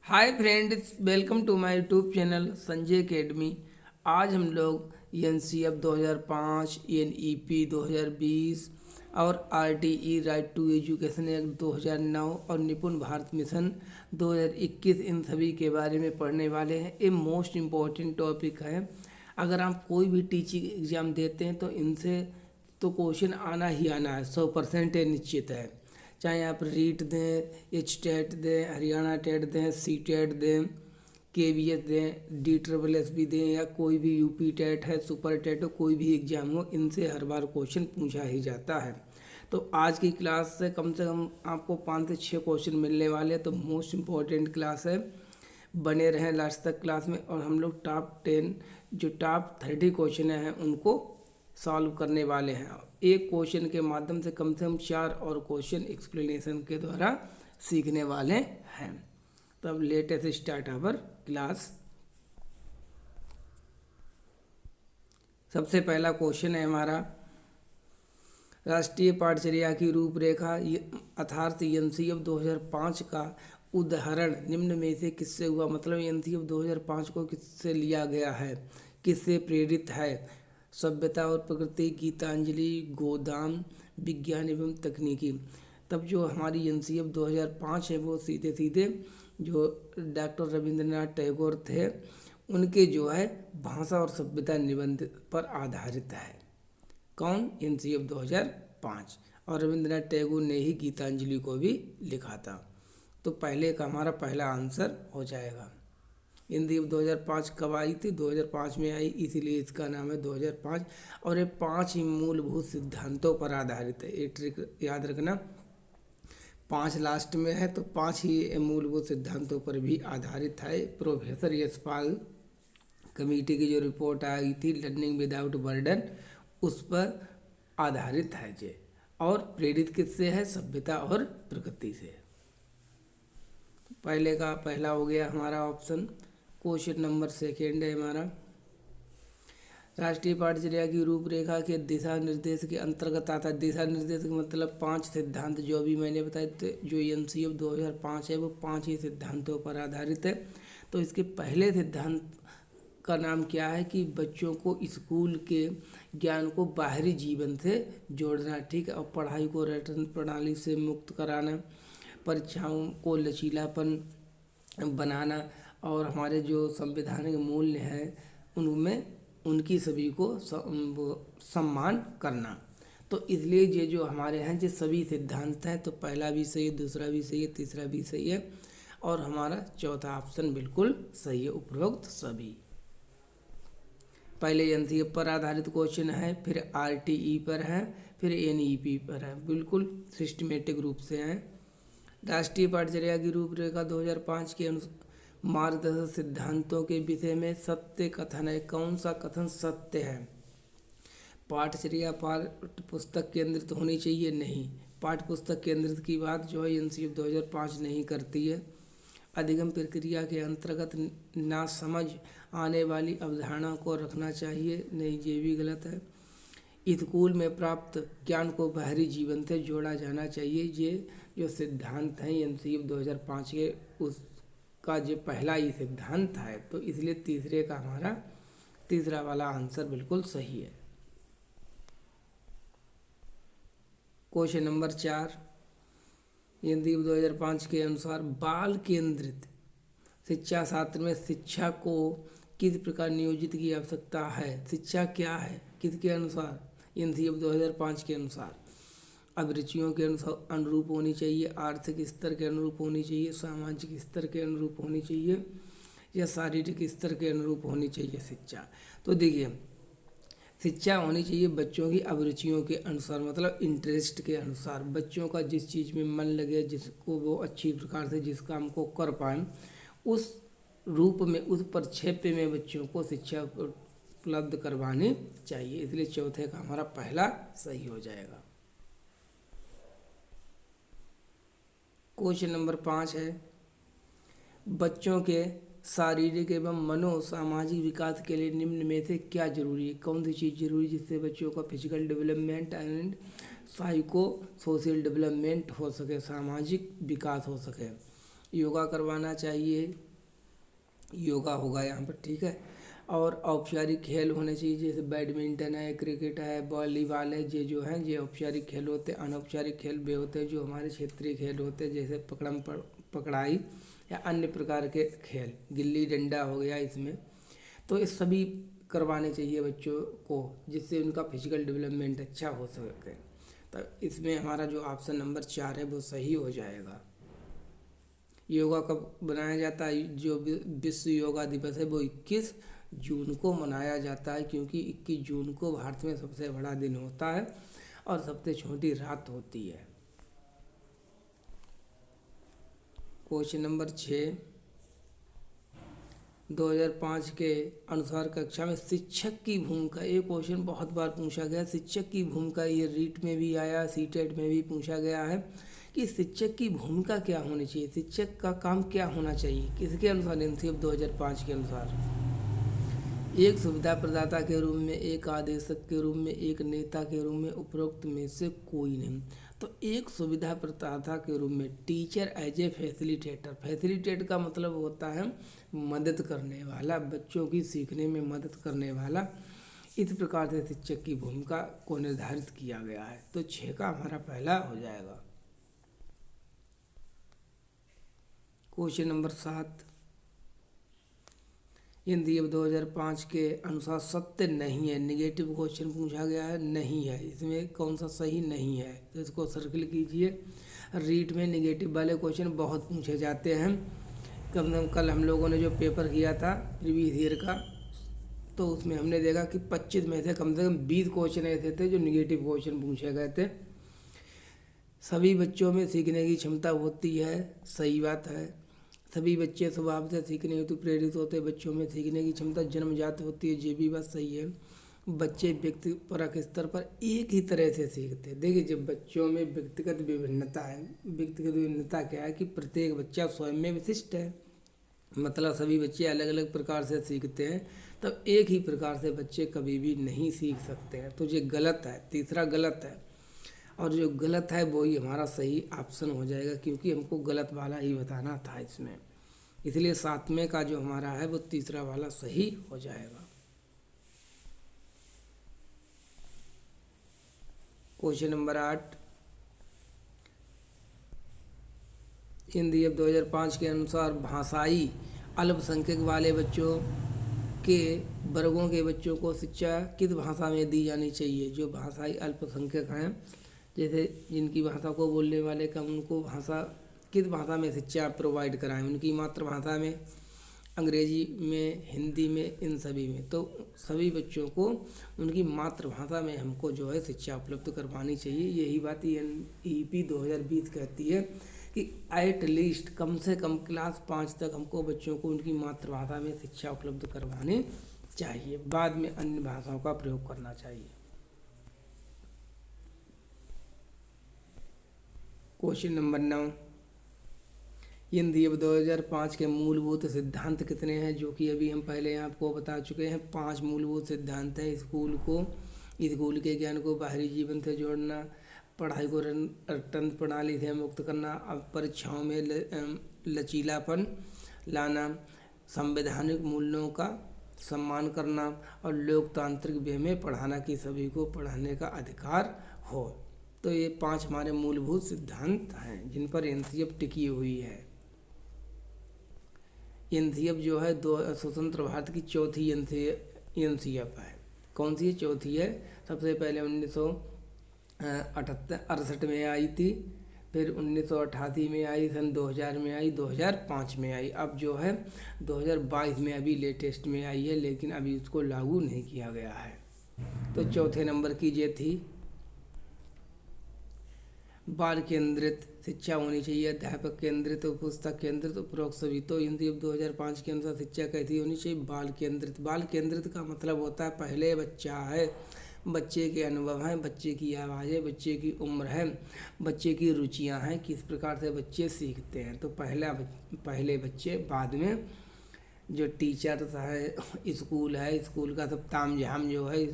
Hi friends, welcome to my YouTube channel Sanjay Academy. आज हम लोग एनसीएफ 2005, एनईपी 2020 और RTE right to education act 2009 और निपुण भारत मिशन 2021 इन सभी के बारे में पढ़ने वाले हैं। ये मोस्ट इम्पॉर्टेंट टॉपिक है। अगर आप कोई भी टीचिंग एग्ज़ाम देते हैं तो इनसे तो क्वेश्चन आना ही आना है, 100% ये निश्चित है। चाहे आप रीट दें, एच टेट दें, हरियाणा टेट दें, सी टेट दें, केवीएस दें, DSSS भी दें, या कोई भी यूपी टेट है, सुपर टेट हो, कोई भी एग्ज़ाम हो, इनसे हर बार क्वेश्चन पूछा ही जाता है। तो आज की क्लास से कम आपको 5 से 6 क्वेश्चन मिलने वाले हैं। तो मोस्ट इम्पॉर्टेंट क्लास है, बने रहें लास्ट तक क्लास में। और हम लोग टॉप 30 क्वेश्चन हैं उनको सॉल्व करने वाले हैं। एक क्वेश्चन के माध्यम से कम 4 और क्वेश्चन एक्सप्लेनेशन के द्वारा सीखने वाले हैं। तब लेटेस्ट स्टार्ट आवर क्लास। सबसे पहला क्वेश्चन है हमारा, राष्ट्रीय पाठचर्या की रूपरेखा अर्थात एनसीएफ 2005 का उदाहरण निम्न में से किससे हुआ। मतलब एनसीएफ 2005 को किससे लिया गया है, किससे प्रेरित है। सभ्यता और प्रकृति, गीतांजलि, गोदाम, विज्ञान एवं तकनीकी। तब जो हमारी एनसीएफ 2005 है वो सीधे सीधे जो डॉक्टर रविंद्रनाथ टैगोर थे उनके जो है भाषा और सभ्यता निबंध पर आधारित है। कौन? एनसीएफ 2005। और रविंद्रनाथ टैगोर ने ही गीतांजलि को भी लिखा था। तो पहले का हमारा पहला आंसर हो जाएगा। एनसीएफ 2005 कब आई थी? 2005 में आई, इसीलिए इसका नाम है 2005। और ये 5 ही मूलभूत सिद्धांतों पर आधारित है। ये ट्रिक याद रखना, 5 लास्ट में है तो 5 ही मूलभूत सिद्धांतों पर भी आधारित है। प्रोफेसर यशपाल कमेटी की जो रिपोर्ट आई थी लर्निंग विदाउट बर्डन, उस पर आधारित है ये। और प्रेरित किससे है? सभ्यता और प्रकृति से। पहले का पहला हो गया हमारा ऑप्शन। क्वेश्चन नंबर 2 है हमारा, राष्ट्रीय पाठचर्या की रूपरेखा के दिशा निर्देश के अंतर्गत आता है। दिशा निर्देश का मतलब 5 सिद्धांत जो भी मैंने बताए थे। जो एनसीएफ 2005 है वो 5 ही सिद्धांतों पर आधारित है। तो इसके पहले सिद्धांत का नाम क्या है कि बच्चों को स्कूल के ज्ञान को बाहरी जीवन से जोड़ना, ठीक है, और पढ़ाई को रटन प्रणाली से मुक्त कराना, परीक्षाओं को लचीलापन बनाना, और हमारे जो संवैधानिक मूल्य हैं उनमें उनकी सभी को सम्मान करना। तो इसलिए ये जो हमारे हैं ये सभी सिद्धांत हैं। तो पहला भी सही है, दूसरा भी सही है, तीसरा भी सही है, और हमारा चौथा ऑप्शन बिल्कुल सही है, उपरोक्त सभी। पहले एनसीएफ पर आधारित क्वेश्चन है, फिर आरटीई पर है, फिर एनईपी पर है, बिल्कुल सिस्टमेटिक रूप से हैं। राष्ट्रीय पाठचर्या की रूपरेखा 2005 के मार्गदर्शक सिद्धांतों के विषय में सत्य कथन है। कौन सा कथन सत्य है? पाठचर्या पाठ्य पुस्तक केंद्रित होनी चाहिए? नहीं, पाठ्य पुस्तक केंद्रित की बात जो है एनसीएफ 2005 नहीं करती है। अधिगम प्रक्रिया के अंतर्गत ना समझ आने वाली अवधारणा को रखना चाहिए? नहीं, ये भी गलत है। स्कूल में प्राप्त ज्ञान को बाहरी जीवन से जोड़ा जाना चाहिए। ये जो सिद्धांत हैं एनसीएफ 2005 के, उसका जो पहला ही सिद्धांत है। तो इसलिए तीसरे का हमारा तीसरा वाला आंसर बिल्कुल सही है। क्वेश्चन नंबर 4, एनसीएफ 2005 के अनुसार बाल केंद्रित शिक्षा शास्त्र में शिक्षा को किस प्रकार नियोजित की आवश्यकता है? शिक्षा क्या है, किसके अनुसार? एनसीएफ 2005 के अनुसार अभिरुचियों के अनुरूप होनी चाहिए, आर्थिक स्तर के अनुरूप होनी चाहिए, सामाजिक स्तर के अनुरूप होनी चाहिए, या शारीरिक स्तर के अनुरूप होनी चाहिए शिक्षा। तो देखिए, शिक्षा होनी चाहिए बच्चों की अभिरुचियों के अनुसार, मतलब इंटरेस्ट के अनुसार। बच्चों का जिस चीज़ में मन लगे, जिसको वो अच्छी प्रकार से जिस काम को कर पाएँ, उस रूप में, उस प्रक्षेप्य में बच्चों को शिक्षा उपलब्ध करवानी चाहिए। इसलिए चौथे का हमारा पहला सही हो जाएगा। क्वेश्चन नंबर 5 है, बच्चों के शारीरिक एवं मनोसामाजिक विकास के लिए निम्न में से क्या जरूरी है? कौन सी चीज़ जरूरी है जिससे बच्चों का physical development and psycho social development हो सके, सामाजिक विकास हो सके? योगा करवाना चाहिए, योगा होगा यहाँ पर, ठीक है। और औपचारिक खेल होने चाहिए, जैसे बैडमिंटन है, क्रिकेट है, वॉलीबॉल है, ये जो हैं ये औपचारिक खेल होते हैं। अनौपचारिक खेल वे होते हैं जो हमारे क्षेत्रीय खेल होते हैं, जैसे पकड़ाई या अन्य प्रकार के खेल, गिल्ली डंडा हो गया इसमें। तो ये सभी करवाने चाहिए बच्चों को, जिससे उनका फिजिकल डेवलपमेंट अच्छा हो सके। तो इसमें हमारा जो ऑप्शन नंबर 4 है वो सही हो जाएगा। योगा कब बनाया जाता है? जो विश्व योगा दिवस है वो 21 जून को मनाया जाता है, क्योंकि 21 जून को भारत में सबसे बड़ा दिन होता है और सबसे छोटी रात होती है। क्वेश्चन नंबर 6, 2005 के अनुसार कक्षा में शिक्षक की भूमिका, ये क्वेश्चन बहुत बार पूछा गया। शिक्षक की भूमिका, ये रीट में भी आया, सीटेट में भी पूछा गया है कि शिक्षक की भूमिका क्या होनी चाहिए, शिक्षक का काम क्या होना चाहिए, किसके अनुसार? एनसीएफ 2005 के अनुसार एक सुविधा प्रदाता के रूप में, एक आदेशक के रूप में, एक नेता के रूप में, उपरोक्त में से कोई नहीं। तो एक सुविधा प्रदाता के रूप में teacher as a facilitator, facilitate का मतलब होता है मदद करने वाला, बच्चों की सीखने में मदद करने वाला। इस प्रकार से शिक्षक की भूमिका को निर्धारित किया गया है। तो 6 का हमारा पहला हो जाएगा। क्वेश्चन नंबर 7, एनसीएफ 2005 के अनुसार सत्य नहीं है, निगेटिव क्वेश्चन पूछा गया है, नहीं है। इसमें कौन सा सही नहीं है, तो इसको सर्कल कीजिए। रीट में निगेटिव वाले क्वेश्चन बहुत पूछे जाते हैं। कल हम लोगों ने जो पेपर किया था प्रीवियस ईयर का, तो उसमें हमने देखा कि 25 में से कम 20 क्वेश्चन ऐसे थे जो निगेटिव क्वेश्चन पूछे गए थे। सभी बच्चों में सीखने की क्षमता होती है, सही बात है। सभी बच्चे स्वभाव से सीखने हेतु प्रेरित होते हैं, बच्चों में सीखने की क्षमता जन्मजात होती है, ये भी बात सही है। बच्चे व्यक्तिपरक स्तर पर एक ही तरह से सीखते हैं। देखिए, जब बच्चों में व्यक्तिगत विभिन्नता है, व्यक्तिगत विभिन्नता क्या है कि प्रत्येक बच्चा स्वयं में विशिष्ट है, मतलब सभी बच्चे अलग अलग प्रकार से सीखते हैं, तब एक ही प्रकार से बच्चे कभी भी नहीं सीख सकते हैं। तो ये गलत है, तीसरा गलत है, और जो गलत है वही हमारा सही ऑप्शन हो जाएगा, क्योंकि हमको गलत वाला ही बताना था इसमें, इसलिए 7वें का जो हमारा है वो तीसरा वाला सही हो जाएगा। क्वेश्चन नंबर 8, एनसीएफ 2005 के अनुसार भाषाई अल्पसंख्यक वाले बच्चों के वर्गों के बच्चों को शिक्षा किस भाषा में दी जानी चाहिए? जो भाषाई अल्पसंख्यक हैं, जैसे जिनकी भाषा को बोलने वाले कम, उनको भाषा किस भाषा में शिक्षा प्रोवाइड कराएं? उनकी मातृभाषा में, अंग्रेजी में, हिंदी में, इन सभी में। तो सभी बच्चों को उनकी मातृभाषा में हमको जो है शिक्षा उपलब्ध करवानी चाहिए। यही बात एनईपी 2020 कहती है कि एट लीस्ट कम से कम क्लास 5 तक हमको बच्चों को उनकी मातृभाषा में शिक्षा उपलब्ध करवानी चाहिए, बाद में अन्य भाषाओं का प्रयोग करना चाहिए। क्वेश्चन नंबर 9, एनसीएफ 2005 के मूलभूत सिद्धांत कितने हैं? जो कि अभी हम पहले आपको बता चुके हैं। 5 मूलभूत सिद्धांत हैं। स्कूल के ज्ञान को बाहरी जीवन से जोड़ना, पढ़ाई को तंत्र प्रणाली से मुक्त करना, अब परीक्षाओं में लचीलापन लाना, संवैधानिक मूल्यों का सम्मान करना और लोकतांत्रिक वे में पढ़ाना कि सभी को पढ़ने का अधिकार हो। तो ये 5 हमारे मूलभूत सिद्धांत हैं जिन पर एनसीएफ टिकी हुई है। एनसीएफ जो है स्वतंत्र भारत की चौथी एनसीएफ है। कौन सी चौथी है? सबसे पहले 1968 में आई थी, फिर 1988 में आई, सन 2000 में आई, 2005 में आई, अब जो है 2022 में अभी लेटेस्ट में आई है, लेकिन अभी उसको लागू नहीं किया गया है। तो चौथे नंबर की ये थी। बाल केंद्रित शिक्षा होनी चाहिए, अध्यापक केंद्रित, पुस्तक केंद्रित, उपरोक्त सभी। तो एनसीएफ 2005 के अनुसार शिक्षा कैसी होनी चाहिए? बाल केंद्रित। बाल केंद्रित का मतलब होता है पहले बच्चा है, बच्चे के अनुभव हैं, बच्चे की आवाज़ है, बच्चे की उम्र है, बच्चे की रुचियां हैं, किस प्रकार से बच्चे सीखते हैं। तो पहले बच्चे, बाद में जो टीचर्स है, स्कूल है, स्कूल का सब ताम झाम जो है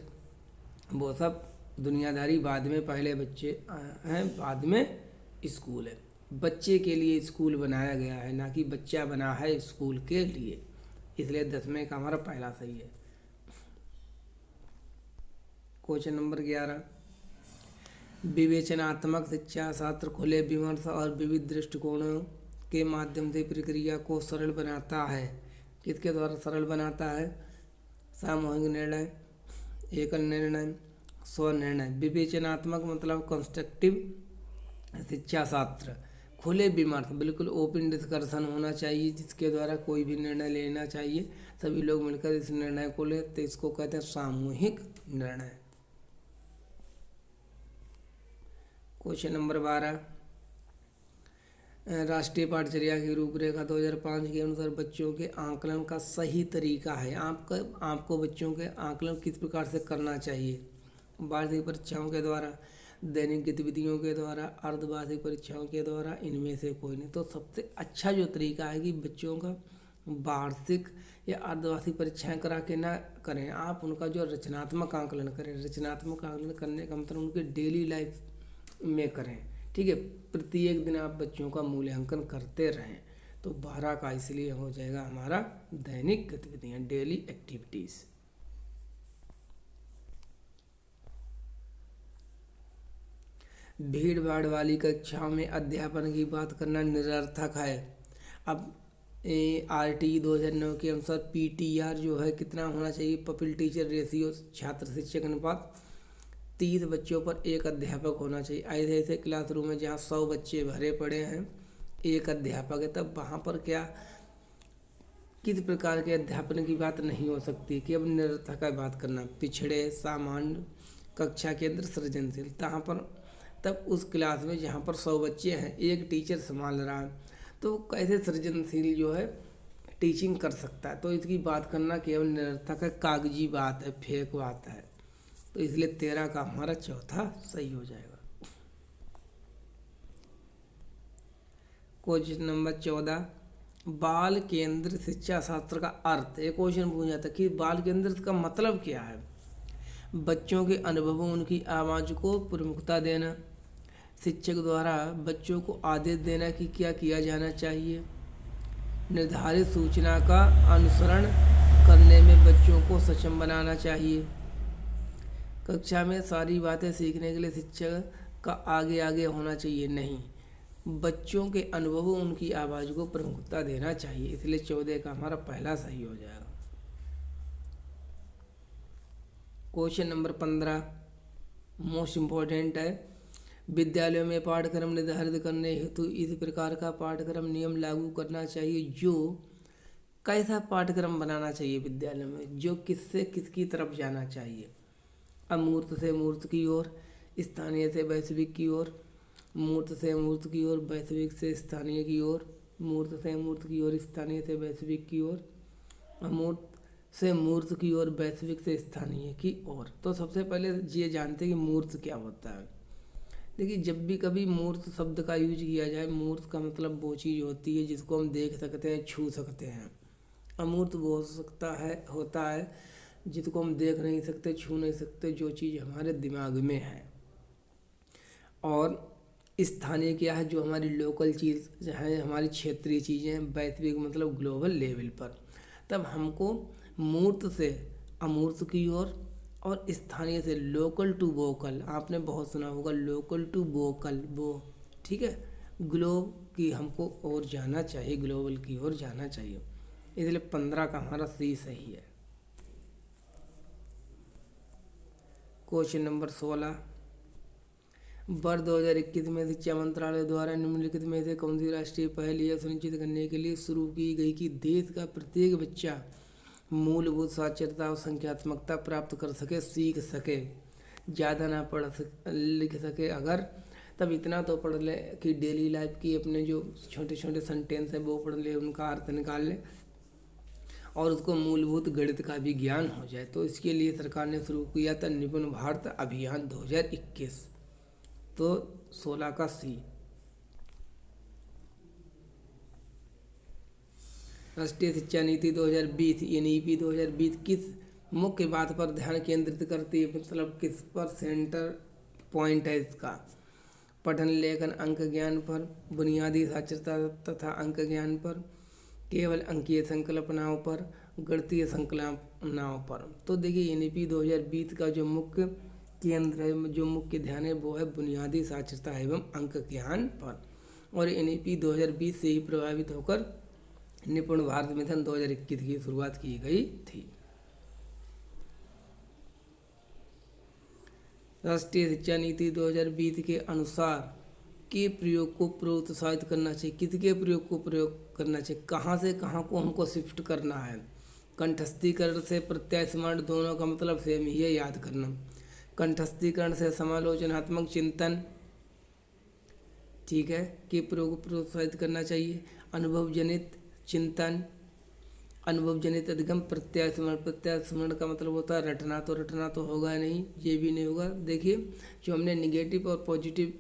वो सब दुनियादारी बाद में, पहले बच्चे हैं, बाद में स्कूल है। बच्चे के लिए स्कूल बनाया गया है, ना कि बच्चा बना है स्कूल के लिए। इसलिए 10वें का हमारा पहला सही है। क्वेश्चन नंबर 11, विवेचनात्मक शिक्षा शास्त्र खुले विमर्श और विविध दृष्टिकोणों के माध्यम से प्रक्रिया को सरल बनाता है। किसके द्वारा सरल बनाता है? सामूहिक निर्णय, एकल निर्णय, स्वनिर्णय। विवेचनात्मक मतलब कंस्ट्रक्टिव शिक्षा शास्त्र। खुले विमर्श, बिल्कुल ओपन डिस्कशन होना चाहिए, जिसके द्वारा कोई भी निर्णय लेना चाहिए, सभी लोग मिलकर इस निर्णय को ले, तो इसको कहते हैं सामूहिक निर्णय। क्वेश्चन नंबर 12, राष्ट्रीय पाठचर्या की रूपरेखा 2005 के अनुसार बच्चों के आकलन का सही तरीका है। आपको बच्चों के आकलन किस प्रकार से करना चाहिए? वार्षिक परीक्षाओं के द्वारा, दैनिक गतिविधियों के द्वारा, अर्धवार्षिक परीक्षाओं के द्वारा, इनमें से कोई नहीं। तो सबसे अच्छा जो तरीका है कि बच्चों का वार्षिक या अर्धवार्षिक परीक्षाएं करा के ना करें, आप उनका जो रचनात्मक आकलन करें। रचनात्मक आकलन करने का मतलब उनके डेली लाइफ में करें, ठीक है। प्रत्येक दिन आप बच्चों का मूल्यांकन करते रहें। तो 12 का इसलिए हो जाएगा हमारा दैनिक गतिविधियां, डेली एक्टिविटीज़। भीड़ भाड़ वाली कक्षाओं में अध्यापन की बात करना निरर्थक है। अब RT 2009 के अनुसार PTR जो है कितना होना चाहिए? पपिल टीचर रेशियो, छात्र शिक्षक अनुपात 30 बच्चों पर एक अध्यापक होना चाहिए। ऐसे ऐसे क्लासरूम में जहाँ 100 बच्चे भरे पड़े हैं, एक अध्यापक है, तब वहाँ पर क्या किस प्रकार के अध्यापन की बात नहीं हो सकती कि अब निरर्थक का बात करना। पिछड़े, सामान्य, कक्षा केंद्र, सृजनशील, तहाँ पर तब उस क्लास में जहाँ पर 100 बच्चे हैं, एक टीचर संभाल रहा है, तो कैसे सृजनशील जो है टीचिंग कर सकता है? तो इसकी बात करना केवल निरर्थक है, कागजी बात है, फेक बात है। तो इसलिए 13 का हमारा चौथा सही हो जाएगा। क्वेश्चन नंबर 14, बाल केंद्र शिक्षा शास्त्र का अर्थ। एक क्वेश्चन पूछा था कि बाल केंद्र का मतलब क्या है? बच्चों के अनुभवों, उनकी आवाज़ को प्रमुखता देना, शिक्षक द्वारा बच्चों को आदेश देना कि क्या किया जाना चाहिए, निर्धारित सूचना का अनुसरण करने में बच्चों को सक्षम बनाना चाहिए, कक्षा में सारी बातें सीखने के लिए शिक्षक का आगे आगे होना चाहिए, नहीं, बच्चों के अनुभवों, उनकी आवाज़ को प्रमुखता देना चाहिए। इसलिए 14 का हमारा पहला सही हो जाएगा। क्वेश्चन नंबर 15 मोस्ट इम्पोर्टेंट है। विद्यालयों में पाठ्यक्रम निर्धारित करने हेतु इस प्रकार का पाठ्यक्रम नियम लागू करना चाहिए। जो कैसा पाठ्यक्रम बनाना चाहिए विद्यालय में? जो किससे किसकी तरफ जाना चाहिए? अमूर्त से मूर्त की ओर, स्थानीय से वैश्विक की ओर, मूर्त से मूर्त की ओर, वैश्विक से स्थानीय की ओर, मूर्त से मूर्त की ओर, स्थानीय से वैश्विक की ओर, अमूर्त से मूर्त की ओर, वैश्विक से स्थानीय की ओर। तो सबसे पहले ये जानते हैं कि मूर्त क्या होता है। देखिए, जब भी कभी मूर्त शब्द का यूज किया जाए, मूर्त का मतलब वो चीज़ होती है जिसको हम देख सकते हैं, छू सकते हैं। अमूर्त वो हो सकता है, होता है जिसको हम देख नहीं सकते, छू नहीं सकते, जो चीज़ हमारे दिमाग में है। और स्थानीय क्या है? जो हमारी लोकल चीज़ है, हमारी क्षेत्रीय चीज़ें हैं। वैश्विक मतलब ग्लोबल लेवल पर। तब हमको मूर्त से अमूर्त की ओर और स्थानीय से लोकल टू वोकल, आपने बहुत सुना होगा लोकल टू वोकल, वो ठीक है, ग्लोब की हमको ओर जाना चाहिए, ग्लोबल की ओर जाना चाहिए। इसलिए 15 का हमारा सी सही है। क्वेश्चन नंबर 16, वर्ष 2021 में शिक्षा मंत्रालय द्वारा निम्नलिखित में से कौन सी राष्ट्रीय पहल यह सुनिश्चित करने के लिए शुरू की गई कि देश का प्रत्येक बच्चा मूलभूत साक्षरता और संख्यात्मकता प्राप्त कर सके, सीख सके, ज़्यादा ना लिख सके अगर, तब इतना तो पढ़ ले कि डेली लाइफ की अपने जो छोटे छोटे सेंटेंस हैं वो पढ़ ले, उनका अर्थ निकाल ले, और उसको मूलभूत गणित का भी ज्ञान हो जाए। तो इसके लिए सरकार ने शुरू किया था निपुण भारत अभियान 2021। तो 16 का सी। राष्ट्रीय शिक्षा नीति 2020 NEP 2020 किस मुख्य बात पर ध्यान केंद्रित करती है? मतलब किस पर सेंटर पॉइंट है इसका? पठन लेखन अंक ज्ञान पर, बुनियादी साक्षरता तथा अंक ज्ञान पर, केवल अंकीय संकल्पनाओं पर, गणितीय संकल्पनाओं पर। तो देखिए NEP 2020 का जो मुख्य केंद्र है, जो मुख्य ध्यान है, वो है बुनियादी साक्षरता एवं अंक ज्ञान पर। और NEP 2020 से ही प्रभावित होकर निपुण भारत मिशन 2021 की शुरुआत की गई थी। राष्ट्रीय शिक्षा नीति 2020 के अनुसार के प्रयोग को प्रोत्साहित करना चाहिए। किसके प्रयोग को प्रयोग करना चाहिए, कहाँ से कहाँ को हमको शिफ्ट करना है। कंठस्थीकरण से प्रत्यास्मरण दोनों का मतलब सेम ही है, याद करना। कंठस्थीकरण से समालोचनात्मक चिंतन, ठीक है, के प्रयोग को प्रोत्साहित करना चाहिए। अनुभव जनित चिंतन, अनुभव जनित अधिगम, प्रत्यास्मरण। प्रत्यास्मरण का मतलब होता है रटना, तो रटना तो होगा नहीं, ये भी नहीं होगा। देखिए जो हमने निगेटिव और पॉजिटिव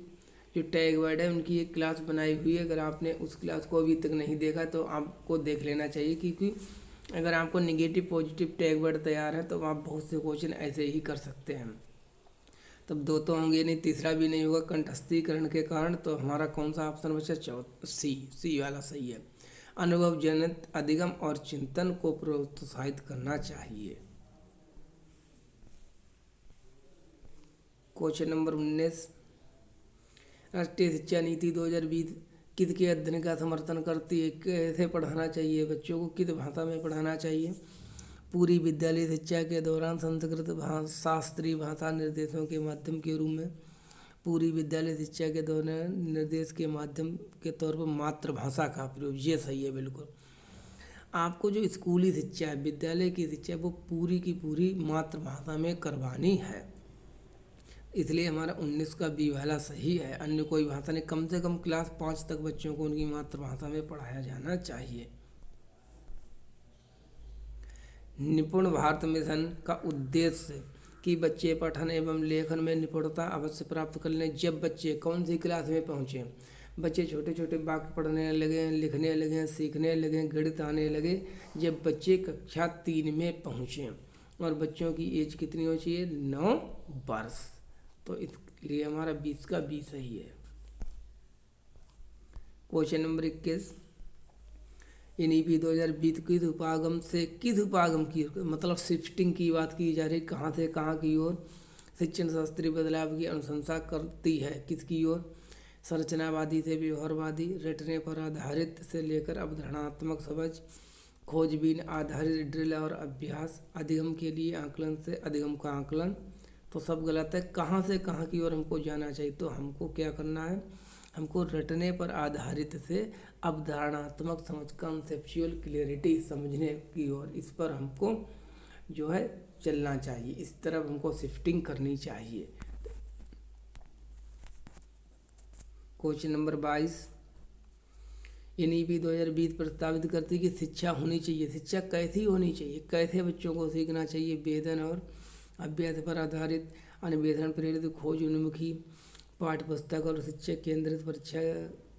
जो टैग वर्ड है उनकी एक क्लास बनाई हुई है, अगर आपने उस क्लास को अभी तक नहीं देखा तो आपको देख लेना चाहिए, क्योंकि अगर आपको निगेटिव पॉजिटिव टैग वर्ड तैयार है तो आप बहुत से क्वेश्चन ऐसे ही कर सकते हैं। तब दो तो होंगे नहीं, तीसरा भी नहीं होगा कंठस्थीकरण के कारण। तो हमारा कौन सा ऑप्शन बचा, सी वाला सही है। अनुभव जनित अधिगम और चिंतन को प्रोत्साहित करना चाहिए। क्वेश्चन नंबर 19, राष्ट्रीय शिक्षा नीति 2020 किसके अध्ययन का समर्थन करती है। कैसे पढ़ाना चाहिए बच्चों को, किस भाषा में पढ़ाना चाहिए। पूरी विद्यालय शिक्षा के दौरान संस्कृत शास्त्रीय भाषा निर्देशों के माध्यम के रूप में, पूरी विद्यालय शिक्षा के दौरान निर्देश के माध्यम के तौर पर मातृभाषा का प्रयोग, ये सही है बिल्कुल। आपको जो स्कूली शिक्षा है, विद्यालय की शिक्षा है, वो पूरी की पूरी मातृभाषा में करवानी है, इसलिए हमारा 19 का बी वाला सही है। अन्य कोई भाषा नहीं, कम से कम क्लास 5 तक बच्चों को उनकी मातृभाषा में पढ़ाया जाना चाहिए। निपुण भारत मिशन का उद्देश्य कि बच्चे पठन एवं लेखन में निपुणता अवश्य प्राप्त कर लें। जब बच्चे कौन सी क्लास में पहुँचे, बच्चे छोटे छोटे वाक्य पढ़ने लगे, लिखने लगे, सीखने लगे, गणित आने लगे, जब बच्चे कक्षा 3 में पहुँचे, और बच्चों की एज कितनी होनी चाहिए, 9 वर्ष। तो इसलिए हमारा 20 का 20 सही है। क्वेश्चन नंबर 21, NEP 2020 किस उपागम की मतलब शिफ्टिंग की बात की जा रही, कहाँ से कहाँ की ओर शिक्षण शास्त्रीय बदलाव की अनुशंसा करती है। किसकी ओर, संरचनावादी से व्यवहारवादी, रटने पर आधारित से लेकर अवधारणात्मक समझ, खोजबीन आधारित ड्रिल और अभ्यास, अधिगम के लिए आकलन से अधिगम का आकलन। तो सब गलत है। कहाँ से कहाँ की ओर हमको जाना चाहिए, तो हमको क्या करना है, हमको रटने पर आधारित से अवधारणात्मक समझ, कॉन्सेप्चुअल क्लियरिटी समझने की ओर, इस पर हमको जो है चलना चाहिए, इस तरफ हमको शिफ्टिंग करनी चाहिए। क्वेश्चन नंबर 22, NEP 2020 प्रस्तावित करती है कि शिक्षा होनी चाहिए। शिक्षा कैसी होनी चाहिए, कैसे बच्चों को सीखना चाहिए। वेतन और अभ्यास पर आधारित, अन्वेषण प्रेरित, खोज उन्मुखी, पाठ्य पुस्तक और शिक्षक केंद्रित, परीक्षा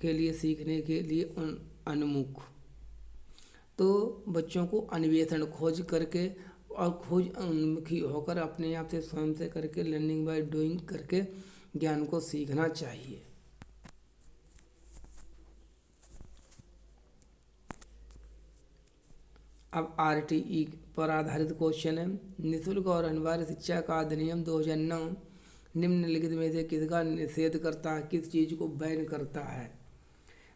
के लिए सीखने के लिए उन्मुख। तो बच्चों को अन्वेषण खोज करके और खोज उन्मुखी होकर अपने आप से स्वयं से करके, लर्निंग बाय डूइंग करके ज्ञान को सीखना चाहिए। अब RTE पर आधारित क्वेश्चन है। निःशुल्क और अनिवार्य शिक्षा का अधिनियम 2009 निम्नलिखित में से किसका निषेध करता है, किस चीज़ को बैन करता है।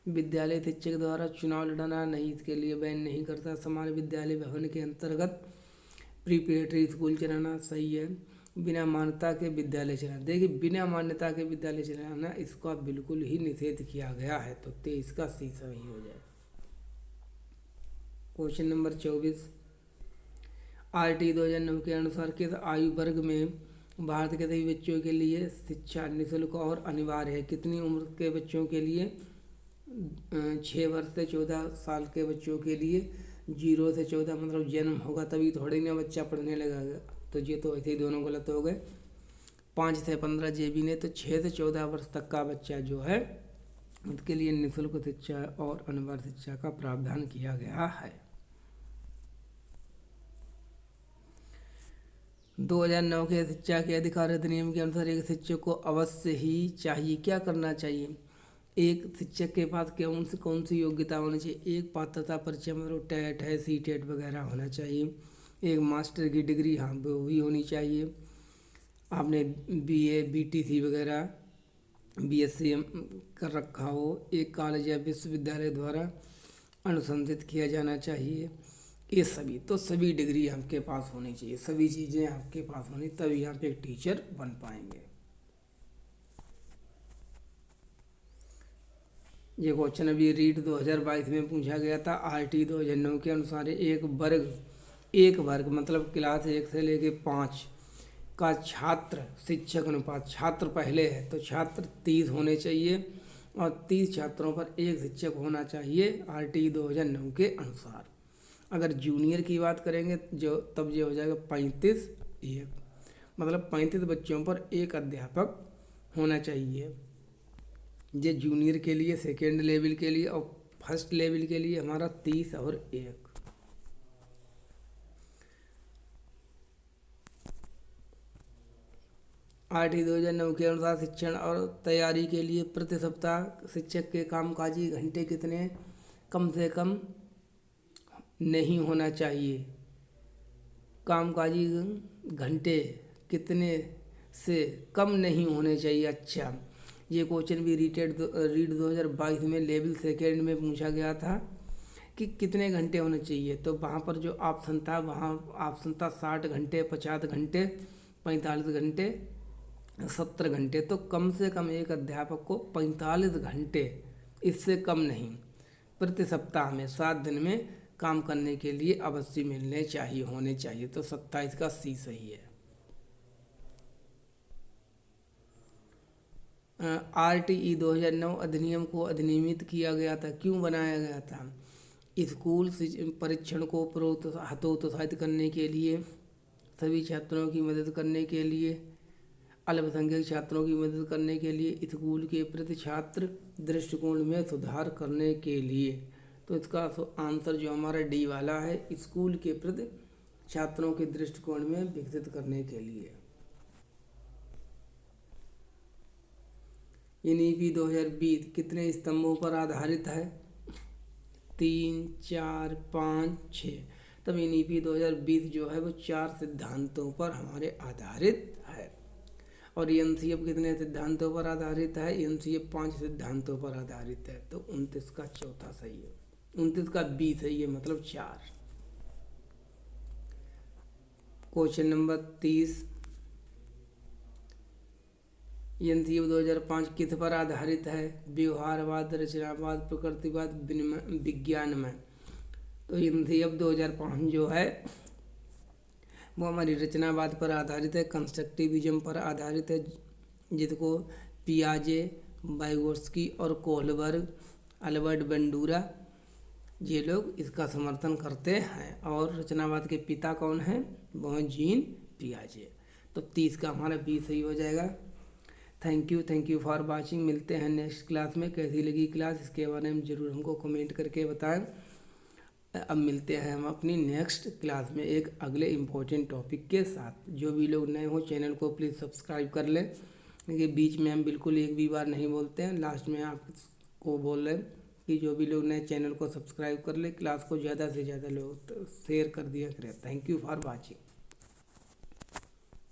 विद्यालय शिक्षक द्वारा चुनाव लड़ना नहीं, इसके लिए बैन नहीं करता। समान विद्यालय भवन के अंतर्गत प्रीपेरेटरी स्कूल चलाना सही है। बिना मान्यता के विद्यालय चलाना, देखिए बिना मान्यता के विद्यालय चलाना इसका बिल्कुल ही निषेध किया गया है, तो 23 का सी सही हो जाए। क्वेश्चन नंबर 24, RTE 2009 के अनुसार किस आयु वर्ग में भारत के सभी बच्चों के लिए शिक्षा निःशुल्क और अनिवार्य है। कितनी उम्र के बच्चों के लिए, 6 वर्ष से 14 साल के बच्चों के लिए। 0 से 14 मतलब जन्म होगा तभी थोड़ी ना बच्चा पढ़ने लगेगा, तो ये तो ऐसे ही दोनों गलत हो गए। 5 से 15 जे भी ने, तो 6 से 14 वर्ष तक का बच्चा जो है उसके लिए निःशुल्क शिक्षा और अनिवार्य शिक्षा का प्रावधान किया गया है। 2009 के शिक्षा के अधिकार अधिनियम के अनुसार एक शिक्षक को अवश्य ही चाहिए क्या करना चाहिए? एक शिक्षक के पास कौन सी योग्यता होनी चाहिए? एक पात्रता परीक्षा मतलब टेट है, सी टेट वगैरह होना चाहिए। एक मास्टर की डिग्री हाँ वो भी होनी चाहिए। आपने बीए बीटीसी वगैरह बीएससी कर रखा हो। एक कॉलेज या विश्वविद्यालय द्वारा अनुशंसित किया जाना चाहिए। ये सभी डिग्री आपके पास होनी चाहिए, सभी चीज़ें आपके पास होनी, तभी आप एक टीचर बन पाएंगे। ये क्वेश्चन अभी रीट 2022 में पूछा गया था। आरटी 2009 के अनुसार एक वर्ग मतलब क्लास 1 से लेके 5 का छात्र शिक्षक अनुपात, छात्र पहले है तो छात्र 30 होने चाहिए और 30 छात्रों पर एक शिक्षक होना चाहिए आरटी 2009 के अनुसार। अगर जूनियर की बात करेंगे तब ये हो जाएगा 35:1 मतलब 35 बच्चों पर एक अध्यापक होना चाहिए। ये जूनियर के लिए, सेकेंड लेवल के लिए और फर्स्ट लेवल के लिए हमारा 30 और 1। आरटी 2009 के अनुसार शिक्षण और तैयारी के लिए प्रति सप्ताह शिक्षक के कामकाजी घंटे कितने कम से कम नहीं होना चाहिए? कामकाजी घंटे कितने से कम नहीं होने चाहिए? अच्छा, ये क्वेश्चन भी रीड 2022 में लेवल सेकेंड में पूछा गया था कि कितने घंटे होने चाहिए। तो वहाँ पर जो ऑप्शन था, वहाँ ऑप्शन था 60 घंटे, 50 घंटे, 45 घंटे, 70 घंटे। तो कम से कम एक अध्यापक को 45 घंटे, इससे कम नहीं, प्रति सप्ताह में 7 दिन में काम करने के लिए अवश्य मिलने चाहिए, होने चाहिए। तो 27 का सी सही है। आरटीई 2009 अधिनियम को अधिनियमित किया गया था, क्यों बनाया गया था? स्कूल परीक्षण को हतोत्साहित करने के लिए, सभी छात्रों की मदद करने के लिए, अल्पसंख्यक छात्रों की मदद करने के लिए, स्कूल के प्रति छात्र दृष्टिकोण में सुधार करने के लिए। तो इसका आंसर जो हमारा डी वाला है, स्कूल के प्रति छात्रों के दृष्टिकोण में विकसित करने के लिए। एनईपी 2020 कितने स्तंभों पर आधारित है? 3, 4, 5, 6। तब एनईपी 2020 जो है वो 4 सिद्धांतों पर हमारे आधारित है। और एनसीएफ कितने सिद्धांतों पर आधारित है? एनसीएफ 5 सिद्धांतों पर आधारित है। तो 29 का चौथा सही है, 29 का बी सही है, मतलब 4। क्वेश्चन नंबर 30, एनसीएफ 2005 किस पर आधारित है? व्यवहारवाद, रचनावाद, प्रकृतिवाद, विज्ञान में। तो एनसीएफ 2005 जो है वो हमारी रचनावाद पर आधारित है, कंस्ट्रक्टिविज्म पर आधारित है, जिसको पियाजे, वाइगोत्स्की और कोहलबर्ग, अल्बर्ट बंडूरा ये लोग इसका समर्थन करते हैं। और रचनावाद के पिता कौन हैं? वो हैं जीन पियाजे। तो 30 का हमारा बी सही हो जाएगा। Thank you for watching. मिलते हैं नेक्स्ट क्लास में। कैसी लगी क्लास इसके बारे में ज़रूर हमको कमेंट करके बताएं। अब मिलते हैं हम अपनी नेक्स्ट क्लास में एक अगले इम्पोर्टेंट टॉपिक के साथ। जो भी लोग नए हो चैनल को प्लीज़ सब्सक्राइब कर लें, क्योंकि बीच में हम बिल्कुल एक भी बार नहीं बोलते हैं, लास्ट में आपको बोल रहे हैं कि जो भी लोग नए चैनल को सब्सक्राइब कर ले, क्लास को ज़्यादा से ज़्यादा लोग शेयर कर दिया करें। Thank you for watching.